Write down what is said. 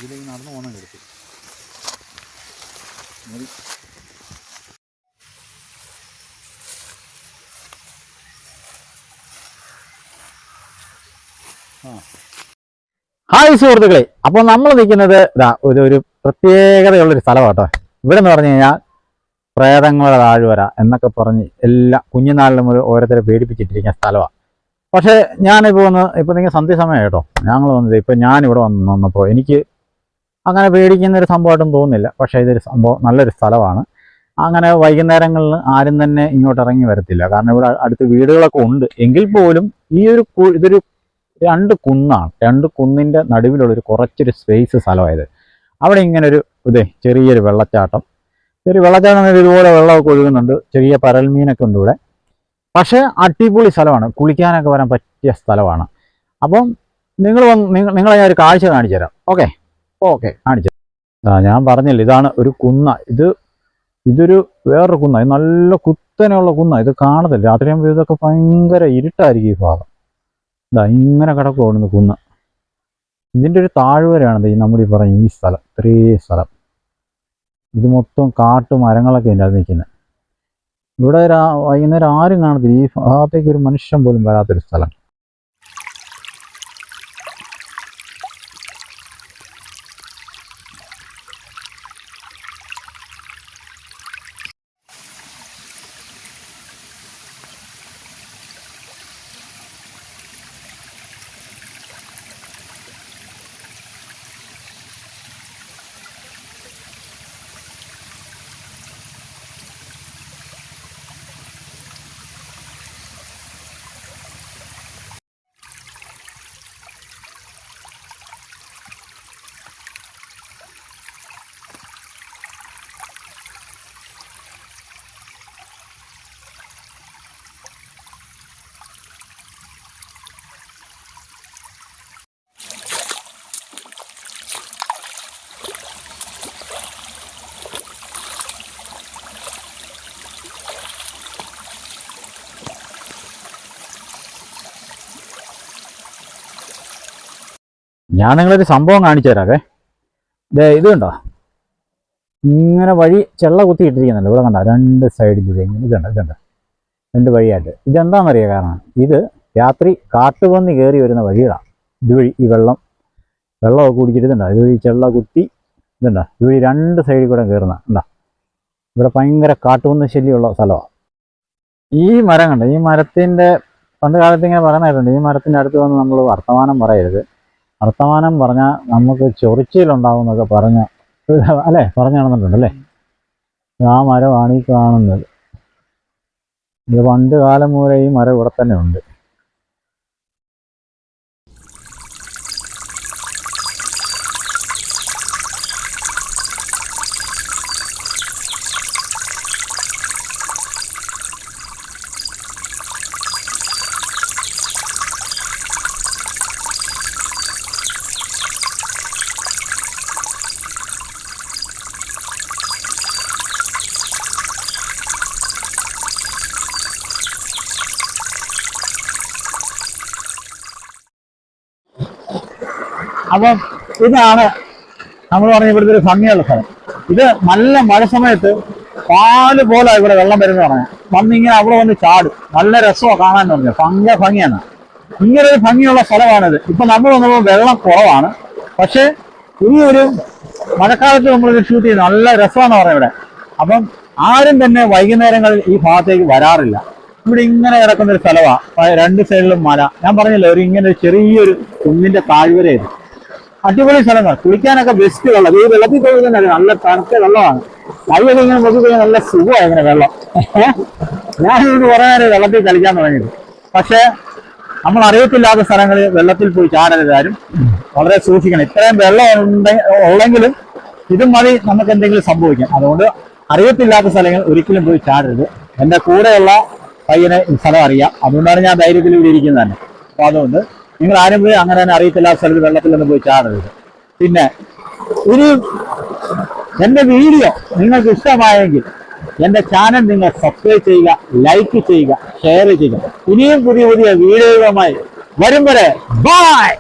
ഇതിലേക്ക് നടന്നു പോകുന്ന എടുത്തു മതി. ഹായ് സുഹൃത്തുക്കളെ, അപ്പോൾ നമ്മൾ നിൽക്കുന്നത് ഒരു പ്രത്യേകതയുള്ളൊരു സ്ഥലമാട്ടോ. ഇവിടെ എന്ന് പറഞ്ഞു കഴിഞ്ഞാൽ പ്രേതങ്ങളുടെ താഴ്വര എന്നൊക്കെ പറഞ്ഞ് എല്ലാ കുഞ്ഞുനാളിലും ഓരോരുത്തരെ പേടിപ്പിച്ചിട്ടിരിക്കുന്ന സ്ഥലമാണ്. പക്ഷേ ഞാനിപ്പോൾ ഇപ്പോൾ നിങ്ങൾ സന്ധ്യസമയം കേട്ടോ, ഞങ്ങൾ വന്നത് ഇപ്പോൾ ഞാനിവിടെ വന്നപ്പോൾ എനിക്ക് അങ്ങനെ പേടിക്കുന്നൊരു സംഭവമായിട്ടും തോന്നുന്നില്ല. പക്ഷേ ഇതൊരു സംഭവം നല്ലൊരു സ്ഥലമാണ്. അങ്ങനെ വൈകുന്നേരങ്ങളിൽ ആരും തന്നെ ഇങ്ങോട്ട് ഇറങ്ങി വരത്തില്ല. കാരണം ഇവിടെ അടുത്ത് വീടുകളൊക്കെ ഉണ്ട്. എങ്കിൽ പോലും ഇതൊരു രണ്ട് കുന്നാണ്. രണ്ട് കുന്നിൻ്റെ നടുവിലുള്ളൊരു കുറച്ചൊരു സ്പേസ് സ്ഥലമായത്. അവിടെ ഇങ്ങനെ ചെറിയൊരു വെള്ളച്ചാട്ടം ഇതുപോലെ വെള്ളമൊക്കെ ഒഴുകുന്നുണ്ട്. ചെറിയ പരൽമീനൊക്കെ ഉണ്ട് ഇവിടെ. പക്ഷേ അടിപൊളി സ്ഥലമാണ്, കുളിക്കാനൊക്കെ വരാൻ പറ്റിയ സ്ഥലമാണ്. അപ്പം നിങ്ങളെ ഞാൻ ഒരു കാഴ്ച കാണിച്ചു തരാം. ഓക്കെ കാണിച്ചു തരാം. ഞാൻ പറഞ്ഞില്ല, ഇതാണ് ഒരു കുന്ന. ഇതൊരു വേറൊരു കുന്ന. ഇത് നല്ല കുത്തനെയുള്ള കുന്ന. ഇത് കാണത്തില്ല, രാത്രിയാകുമ്പോൾ ഇതൊക്കെ ഭയങ്കര ഇരുട്ടായിരിക്കും. ഈ ഭാഗം ഇങ്ങനെ കിടക്കുവാണ് കുന്ന്. ഇതിൻ്റെ ഒരു താഴ്വരയാണ് ഈ നമ്മൾ ഈ പറഞ്ഞ ഈ സ്ഥലം. ഇത്രയും സ്ഥലം ഇത് മൊത്തം മരങ്ങളൊക്കെ ഉണ്ട് അത് നിൽക്കുന്നത്. ഇവിടെ വൈകുന്നേരം ആരും കാണത്തില്ല. ഈ ഭാഗത്തേക്ക് ഒരു മനുഷ്യൻ പോലും വരാത്തൊരു സ്ഥലം. ഞാൻ നിങ്ങളൊരു സംഭവം കാണിച്ചു തരാവേ. ഇത് കണ്ടോ, ഇങ്ങനെ വഴി ചെള്ള കുത്തി ഇട്ടിരിക്കുന്നുണ്ട്. ഇവിടെ കണ്ടോ, രണ്ട് സൈഡിൽ ഇതുണ്ട് രണ്ട് വഴിയായിട്ട്. ഇതെന്താണെന്നറിയാം കാരണം ഇത് രാത്രി കാട്ടുപന്നി കയറി വരുന്ന വഴികളാണ്. ഇതുവഴി ഈ വെള്ളമൊക്കെ കുടിച്ചിട്ടുണ്ടോ, ഇതുവഴി ചെള്ള കുത്തി ഇതുവഴി രണ്ട് സൈഡിൽ കൂടെ കയറുന്ന ഇവിടെ ഭയങ്കര കാട്ടുപന്നി ശല്യമുള്ള സ്ഥലമാണ്. ഈ മരം കണ്ടോ, ഈ മരത്തിൻ്റെ പണ്ട് കാലത്ത് ഇങ്ങനെ പറയുന്നതായിട്ടുണ്ട്, ഈ മരത്തിൻ്റെ അടുത്ത് വന്ന് നമ്മൾ വർത്തമാനം പറയരുത്. വർത്തമാനം പറഞ്ഞാൽ നമുക്ക് ചൊറിച്ചിലുണ്ടാവും എന്നൊക്കെ പറഞ്ഞു നടന്നിട്ടുണ്ടല്ലേ. ആ മരമാണ് ഈ കാണുന്നത്. ഇത് പണ്ട് കാലം മുതലേ ഈ മരം ഇവിടെ തന്നെ ഉണ്ട്. അപ്പം ഇതാണ് നമ്മൾ പറഞ്ഞ ഇവിടുത്തെ ഒരു ഭംഗിയുള്ള സ്ഥലം. ഇത് നല്ല മഴ സമയത്ത് പാല് പോലെ ഇവിടെ വെള്ളം വരുന്ന പറഞ്ഞാൽ വന്നിങ്ങനെ അവിടെ വന്ന് ചാടും. നല്ല രസമാണ് കാണാൻ പറഞ്ഞത്, ഭംഗിയാണ്. ഇങ്ങനെ ഒരു ഭംഗിയുള്ള സ്ഥലമാണിത്. ഇപ്പൊ നമ്മൾ വന്നപ്പോൾ വെള്ളം കുറവാണ്. പക്ഷെ ഇനി ഒരു മഴക്കാലത്ത് നമ്മളിത് ഷൂട്ട് ചെയ്യുന്നത് നല്ല രസമാണെന്ന് പറയാം ഇവിടെ. അപ്പം ആരും തന്നെ വൈകുന്നേരങ്ങളിൽ ഈ ഭാഗത്തേക്ക് വരാറില്ല. ഇവിടെ ഇങ്ങനെ കിടക്കുന്നൊരു സ്ഥലമാണ്. രണ്ട് സൈഡിലും മല. ഞാൻ പറഞ്ഞില്ല, ഇങ്ങനെ ചെറിയൊരു കുന്നിന്റെ താഴ്വരയത്. അടിപൊളി സ്ഥലങ്ങൾ, കുളിക്കാനൊക്കെ ബെസ്റ്റ് വെള്ളം. ഈ വെള്ളത്തിൽ പോയി തന്നെ നല്ല തണുത്ത വെള്ളമാണ്. കൈയൊക്കെ ഇങ്ങനെ നോക്കിക്കഴിഞ്ഞാൽ നല്ല സുഖമാണ് ഇങ്ങനെ വെള്ളം. ഞാനിത് കുറേ നേരം വെള്ളത്തിൽ കളിക്കാൻ തുടങ്ങിയത്. പക്ഷേ നമ്മൾ അറിയത്തില്ലാത്ത സ്ഥലങ്ങളിൽ വെള്ളത്തിൽ പോയി ചാടരുത് ആരും. വളരെ സൂക്ഷിക്കണം. ഇത്രയും വെള്ളം ഉള്ളെങ്കിലും ഇതും മതി നമുക്ക് എന്തെങ്കിലും സംഭവിക്കാം. അതുകൊണ്ട് അറിയത്തില്ലാത്ത സ്ഥലങ്ങൾ ഒരിക്കലും പോയി ചാടരുത്. എൻ്റെ കൂടെയുള്ള പയ്യനെ സ്ഥലം അറിയാം, അതുകൊണ്ടാണ് ഞാൻ ധൈര്യത്തിൽ ഇവിടെ ഇരിക്കുന്നത് തന്നെ. അപ്പോൾ അതുകൊണ്ട് നിങ്ങൾ ആരും പോയി അങ്ങനെ തന്നെ അറിയത്തില്ലാത്ത സ്ഥലത്ത് വെള്ളത്തിലൊന്നും പോയി ചാടരുത്. പിന്നെ എൻ്റെ വീഡിയോ നിങ്ങൾക്ക് ഇഷ്ടമായെങ്കിൽ എൻ്റെ ചാനൽ നിങ്ങൾ സബ്സ്ക്രൈബ് ചെയ്യുക, ലൈക്ക് ചെയ്യുക, ഷെയർ ചെയ്യുക. ഇനിയും പുതിയ വീഡിയോകളുമായി വരും വരെ ബൈ.